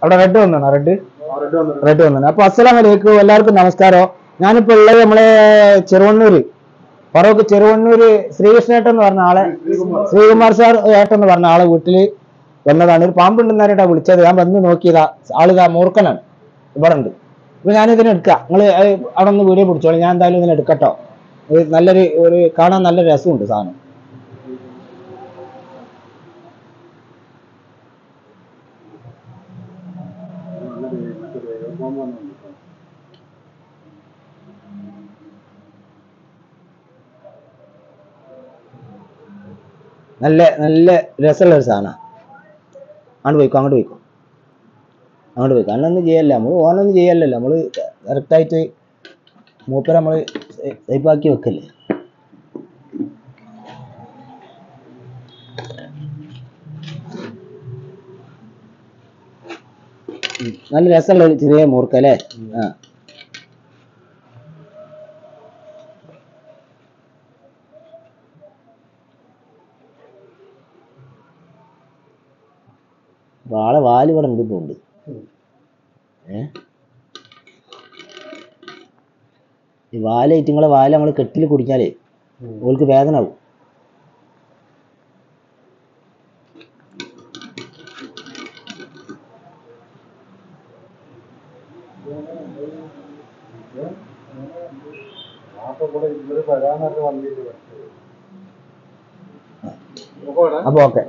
അവിടെ റെഡ് വന്നാണ് റെഡ് വന്നാണ്. അപ്പൊ അസ്സലാമു അലൈക്കും, എല്ലാവർക്കും നമസ്കാരം. ഞാനിപ്പോ ഉള്ളത് നമ്മളെ ചെറുവണ്ണൂര് ഫറൂഖ് ചെറുവണ്ണൂര് ശ്രീകൃഷ്ണേട്ടൻ എന്ന് പറഞ്ഞ ആളെ, ശ്രീകുമാർ സാർ ഏട്ടൻ എന്ന് പറഞ്ഞ ആളെ വീട്ടില് വന്നതാണ്. ഒരു പാമ്പുണ്ടെന്നായിട്ടാ വിളിച്ചത്. ഞാൻ വന്ന് നോക്കിയതാ, ആളിതാ മൂർഖനാണ്, ഇവിടെ ഉണ്ട്. അപ്പൊ ഞാനിതിനെ എടുക്കാം, നിങ്ങൾ അവിടെ ഒന്ന് വീഡിയോ പിടിച്ചോളൂ. ഞാൻ എന്തായാലും ഇതിനെ എടുക്കട്ടോ. നല്ലൊരു കാണാൻ നല്ല രസമുണ്ട് സാധനം. നല്ല നല്ല രസമുള്ള ഒരു സാധനമാണ്. അങ്ങോട്ട് പോയിക്കോ അന്നൊന്നും ചെയ്യല്ല, നമ്മള് ഓനൊന്നും ചെയ്യല്ലല്ലോ, നമ്മള് കറക്റ്റായിട്ട് മൂപ്പര നമ്മള് സേഫാക്കി വെക്കല്ലേ. നല്ല രസമുള്ള ഒരു ചെറിയ മൂർക്ക അല്ലേ. ആളെ വാല് ഇവിടെ എന്തിട്ടുണ്ട്. ഈ വാല് ഇറ്റുങ്ങളെ വാല് നമ്മള് കെട്ടില് കുടിക്കാലേ ഓൾക്ക് വേദന ആവും. അപ്പൊ ഓക്കെ.